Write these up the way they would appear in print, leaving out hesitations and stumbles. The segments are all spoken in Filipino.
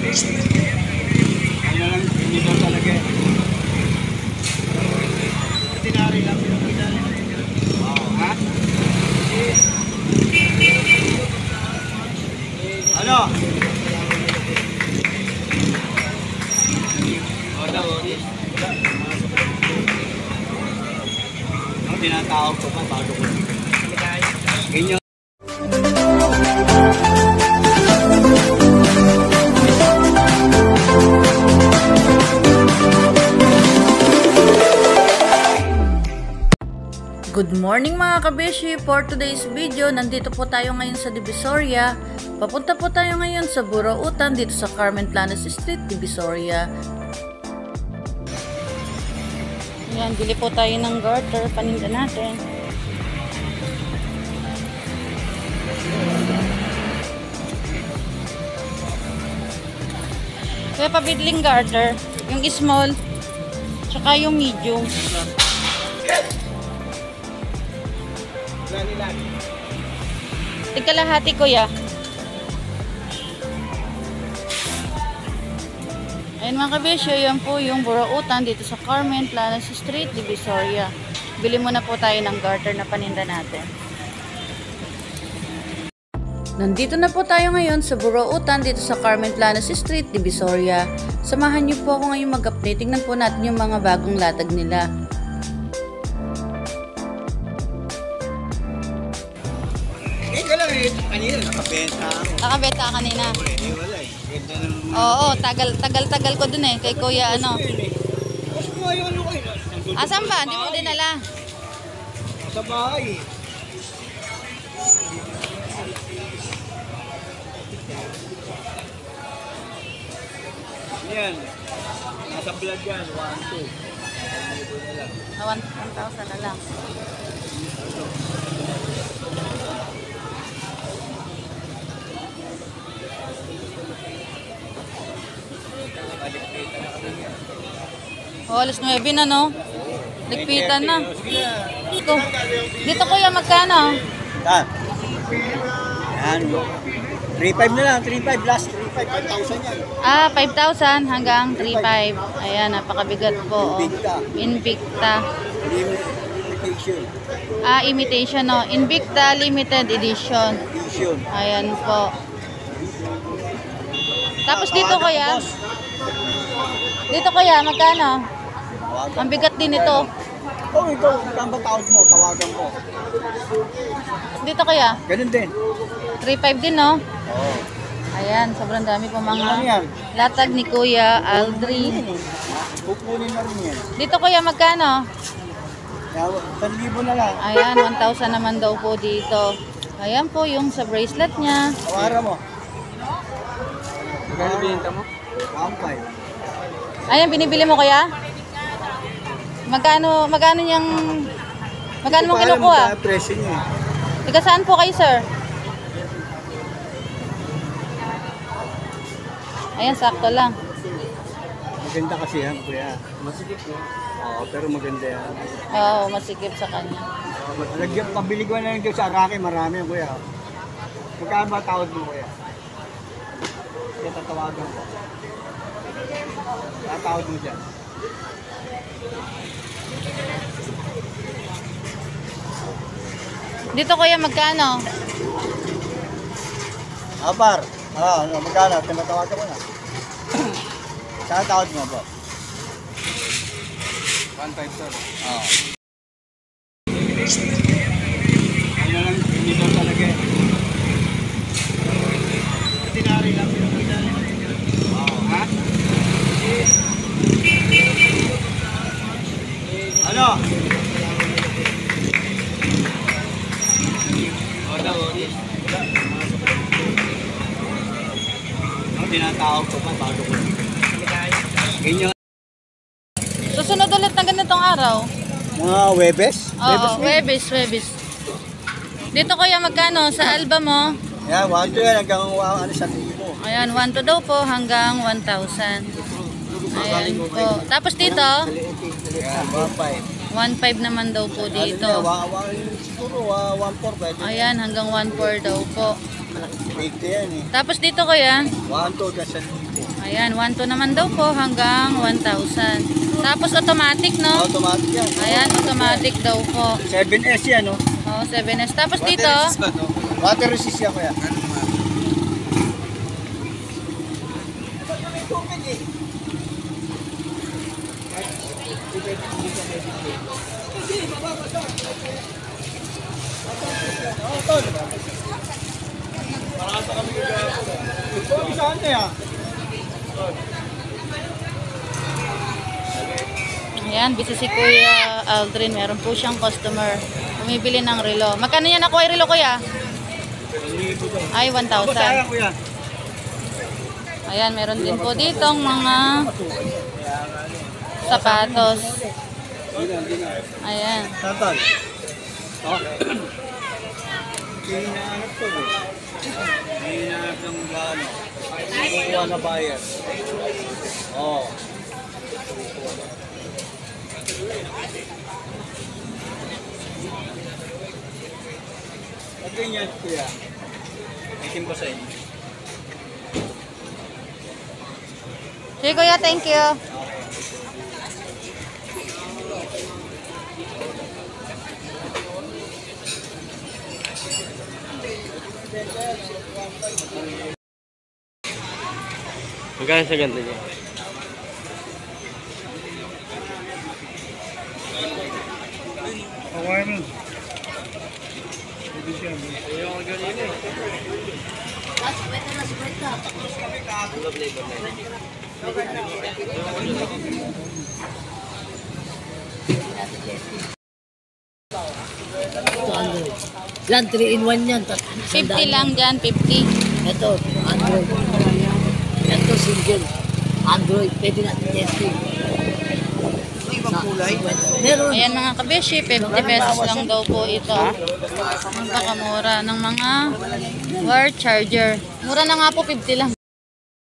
Ano lang, hindi daw talaga. Tinari lang, pinapagdali. Ha? Ano? Ang tinatawag ko pa, bago ko. Ganyan. Good morning mga kabeshi! For today's video, nandito po tayo ngayon sa Divisoria. Papunta po tayo ngayon sa Burautan dito sa Carmen Planas Street, Divisoria. Ayan, bili po tayo ng garter, paninda natin. Kaya pabidling garter, yung small, tsaka yung medium. Tigkalahati kuya. Ayun mga kabisyo, yan po yung Burautan dito sa Carmen Planas Street, Divisoria. Bili muna po tayo ng garter na paninda natin. Nandito na po tayo ngayon sa Burautan dito sa Carmen Planas Street, Divisoria. Samahan niyo po ako ngayon mag-update. Tingnan po natin yung mga bagong latag nila. Kanina, nakabenta ako. Nakabenta ka kanina? Wala eh. Ganda ng... Oo, tagal ko dun eh. Kay kuya ano. Mas mo yung ano kayo. Asan ba? Hindi mo dinala. Sa bahay. Yan. Nasa vlog yan. 1, 2. 1,000 na lang. Oh, alas 9 na no? Ligpitan na. Dito kuya, magkano? Yan. 3,500 na lang. 3,500 last. 3,500. 5,000 yan. Ah, 5,000 hanggang 3,500. Ayan, napakabigat po. Oh. Invicta. Imitation. Ah, imitation no. Invicta Limited Edition. Ayan po. Tapos dito kuya? Dito kuya, magkano? Ang bigat din ito. Oh, ito. Ang tawag mo, tawagan mo. Dito kuya? Ganun din. 3,500 din no? Oo. Ayan, sobrang dami po Ano mga yan? latag ni Kuya Aldrin. Kukunin na rin yan. Dito kuya, magkano? 1,000 na lang. Ayan, 1,000 naman daw po dito. Ayan po yung sa bracelet niya. Tawaran mo. Magkano binenta mo? 1,500. Ayan, binibili mo kuya? Magkano niyang... Magkano mo kinukuha? Presyo niya. Tiga saan po kayo, sir? Ayan, sakto lang. Maganda kasi yan, kuya. Masikip no? Oo, pero maganda yan. Oo, masikip sa kanya. Lagyan, pabili ko na lang sa Araki, marami yan, kuya. Magkano ba tawad mo, kuya? Kaya tatawagan ko. Tatawad mo dyan. Dito kuya, magkano? Apar. Magkano? Tinatawagan mo na. Saan tawad mo po? 1,500 sir. Oo. Ano lang, hindi daw talaga. Tinari lang, pinapagdali. Ha? Ano? Ang tinatawag ko pa, bago ko. Ganyan. Susunod ulit na ganitong araw? Mga Webes? Oo, Webes. Dito kuya, magkano? Sa alba mo? Yan, 1,200 yan hanggang 1,000. Ayan, 1,200 daw po hanggang 1,000. Ayan po. Tapos dito? Yan, 1,500. 1,500 naman daw po dito. Siguro 1,400 pwede. Ayan, hanggang 1,400 daw po. 80 yan eh. Tapos dito kuya? 1,200 kasi. Ayan, 1.2 naman daw po hanggang 1,000. Tapos automatic, no? Automatic yan. Ayan, automatic daw po. 7S yan, no? Oh, 7S. Tapos dito, Water resist yan, kuya. Saan na yan? ayan, busy si Kuya Aldrin. Meron po siyang customer. Bumibili ng relo. Magkano yan ako ay relo, Kuya? Ay, 1,000. Sayang, kuya. Ayan, meron din po ditong mga sapatos. Ayan. Santol. Oh. Hinahanap to, eh. Hinahanap ng gano. Kukuha na buyer. Oh. Okay yan, kuya. Itim ko sa inyo. Sige, Kuya, thank you. Magkano sa ganito niya? Okay na. Android. Yan, 3 in 1 yan. 50 lang dyan, 50. Ito, Android. Ito, single. Android, pwede natin testing. Meron. Ayan mga kabeshi, 50 pesos lang daw po ito. Napakamura ng mga wire charger. Mura na nga po, 50 lang.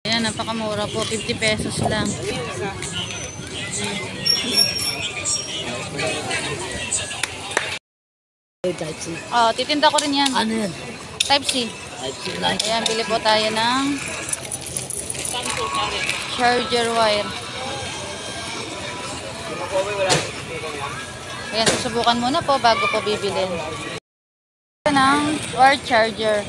Ayan, napakamura po, 50 pesos lang. Type C. Oh, titinda ko rin yan. Ano yan? Type C. Type C like. Ayan, bili po tayo ng charger wire. Ayan, susubukan muna po bago po bibilin. Ng wire charger.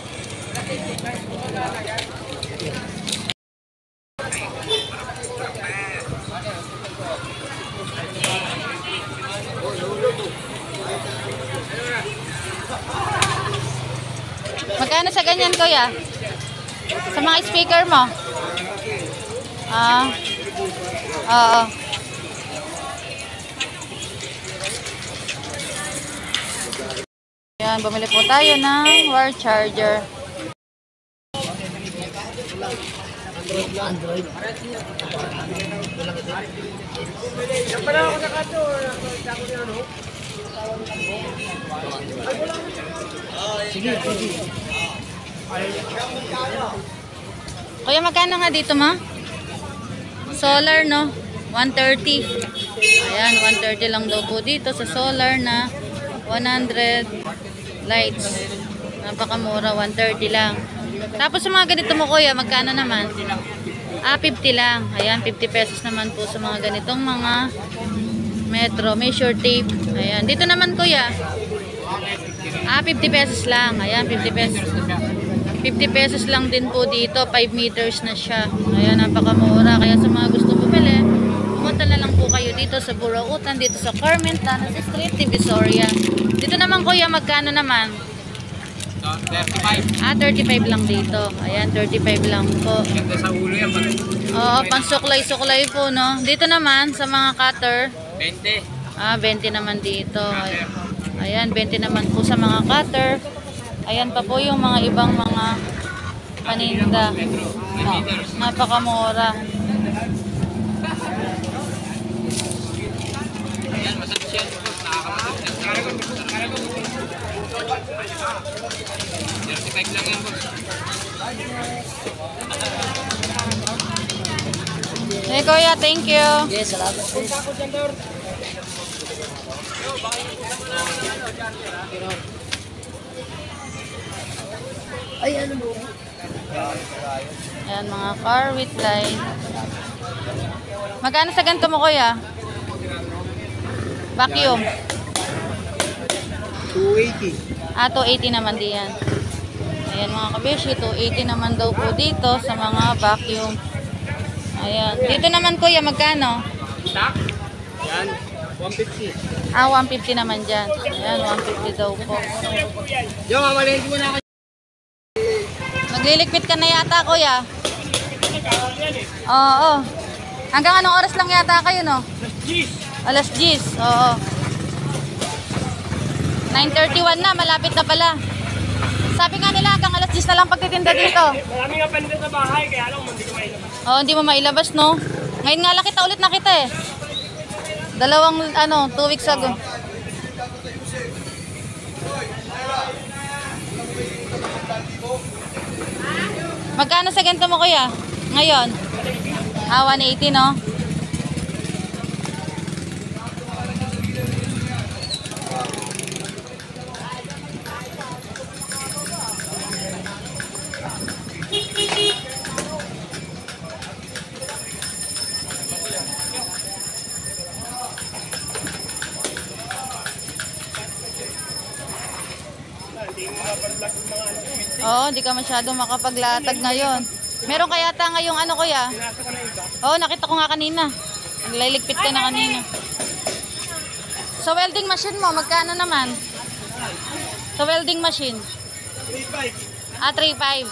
Magkano sa ganyan, Kuya? Sa mga speaker mo? Ah. Oo. Yan, bumili po tayo ng wire charger. Android. Sige, sige. Kuya, magkano nga dito, ma? Solar, no? 130. Ayan, 130 lang daw po dito sa solar na 100 lights. Napakamura, 130 lang. Tapos sa mga ganito mo, Kuya, magkano naman? Ah, 50 lang. Ayan, 50 pesos naman po sa mga ganitong mga metro. May short tape. Ayan, dito naman, Kuya. Ah, 50 pesos lang. Ayan, 50 pesos. 50 pesos lang din po dito. 5 meters na siya. Ayan, napakamura. Kaya sa mga gusto bumili, pumunta na lang po kayo dito sa Burautan, dito sa Carmen Planas Street, Divisoria. Dito naman, Kuya, magkano naman? 35. Ah, 35 lang dito. Ayan, 35 lang po. Ganda sa ulo yan. Oo, pansuklay-suklay po, no? Dito naman, sa mga cutter, 20. ah, 20 naman dito. Ayan, 20 naman po sa mga cutter. Ayan pa po yung mga ibang mga paninda. Oh, napakamura. Yan, masakit yan. Nakakamasakit. 35 lang yan, boss. Hey, Kuya, thank you. Yes, salamat. Ay, ano mo? Ayan, mga car with light. Magkano sa ganito mo, kuya? Vacuum. 280. 280 naman diyan. Ayan mga kabeshi, 280 naman daw po dito sa mga vacuum. Ayan. Dito naman kuya, magkano? Stock? Yan. 150. 150 naman dyan. Ayan, 150 daw po. Yo, mamalengke mo na ako. Nagliligpit ka na yata kuya? Oo. Hanggang anong oras lang yata kayo, no? Alas 10. Oo. 9:31 na, malapit na pala. Sabi nga nila hanggang alas 10 na lang pagtitinda dito. Marami nga paninda sa bahay, kaya alam mo, hindi ko mailabas. Oo, hindi mo mailabas, no? Ngayon nga lang kita, ulit na kita eh. 2 weeks ago. Magkano sa ganito mo kuya? Ngayon? 180, no? Oo, hindi ka masyadong makapaglatag ngayon. Meron kaya ta ngayong ano kuya? Oo, nakita ko nga kanina. Nagliligpit ka na kanina. Sa welding machine mo, magkano naman? Sa welding machine? 3.5. 3.5.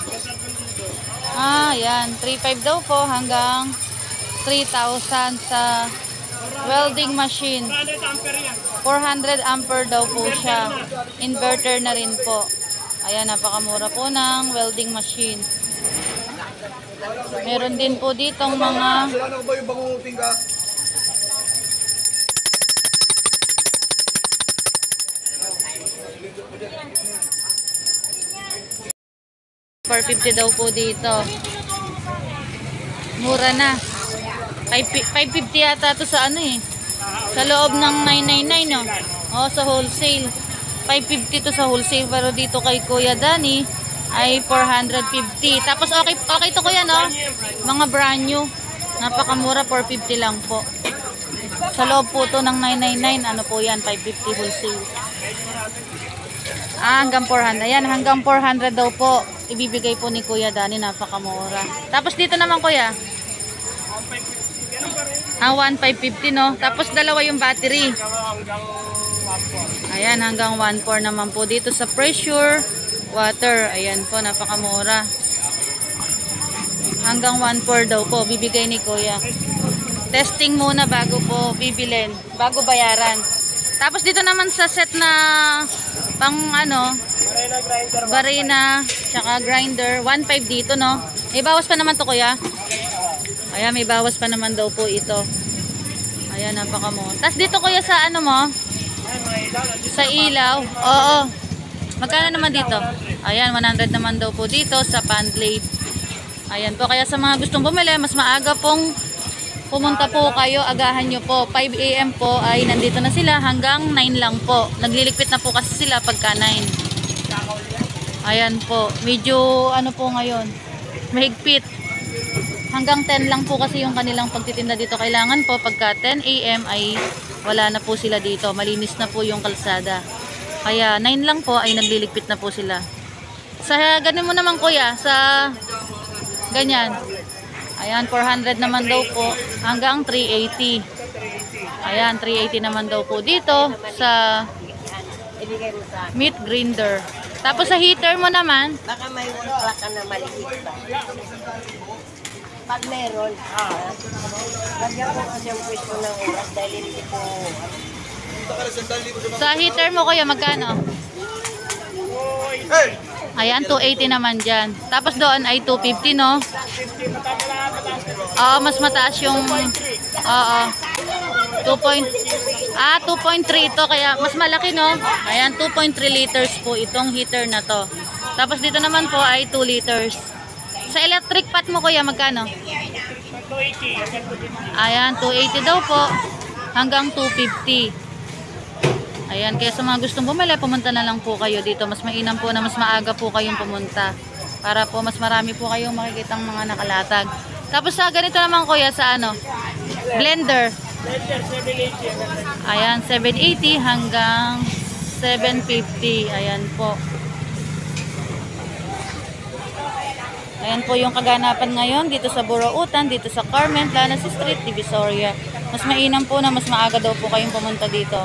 Yan. 3.5 daw po hanggang 3,000 sa welding machine. 100 ampere yan. 400 ampere daw po siya. Inverter na rin po. Ayan, napakamura po ng welding machine. Meron din po ditong mga Sila na ba yung bangunguting ka? $450 daw po dito. Mura na. 550 yata to sa ano eh. Sa loob ng 999 no. Oh, sa wholesale. 550 to sa wholesale, pero dito kay Kuya Danny ay 450. Tapos okay to kuya no? Mga brand new. Napakamura, 450 lang po. Sa loob po to ng 999, ano po yan, 550 wholesale. Hanggang 400. Ayan, hanggang 400 daw po. Ibibigay po ni Kuya Danny, napakamura. Tapos dito naman kuya. 1,550 no? Tapos dalawa yung battery. Ayan, hanggang 1,400 naman po dito sa pressure water. Ayan po, napakamura. Hanggang 1,400 daw po bibigay ni Kuya. Testing muna bago po bibilin, bago bayaran. Tapos dito naman sa set na pang ano, barina, tsaka grinder, 1,500 dito no. May bawas pa naman to kuya. Ayan, may bawas pa naman daw po ito. Ayan, napakamura. Tapos dito kuya sa ano mo? Sa ilaw. Oo. Magkano naman dito? Ayan, 100 naman daw po dito sa pan blade. Ayan po, kaya sa mga gustong bumili, mas maaga pong pumunta po kayo, agahan nyo po. 5 AM po ay nandito na sila hanggang 9 lang po. Nagliligpit na po kasi sila pagka 9. Ayan po, medyo ano po ngayon, mahigpit. Hanggang 10 lang po kasi yung kanilang pagtitinda dito. Kailangan po pagka 10 AM ay wala na po sila dito. Malinis na po yung kalsada. Kaya 9 lang po ay nagliligpit na po sila. Sa ganun mo naman kuya, sa ganyan. Ayan, 400 naman daw po hanggang 380. Ayan, 380 naman daw po dito sa meat grinder. Tapos sa heater mo naman, Baka may wala ka na maliit ba? Pag meron, lagyan ko kasi ang pwesto ng oras dahil hindi ko... sa heater mo kuya, magkano? Ayan, 280 naman dyan. Tapos doon ay 250, no? Oo, mas mataas yung... Oo. 2.3 ito, kaya mas malaki, no? Ayan, 2.3 liters po itong heater na to. Tapos dito naman po ay 2 liters. Sa electric pot mo, kuya, magkano? 280. Ayan, 280 daw po. Hanggang 250. Ayan, kaya sa mga gustong bumili, pumunta na lang po kayo dito. Mas mainam po na mas maaga po kayong pumunta. Para po mas marami po kayong makikitang mga nakalatag. Tapos sa ganito naman kuya sa ano? Blender. Letter 780. Ayan, 780 hanggang 750. Ayan po. Ayan po yung kaganapan ngayon dito sa Burautan, dito sa Carmen Planas Street, Divisoria. Mas mainam po na mas maaga daw po kayong pumunta dito.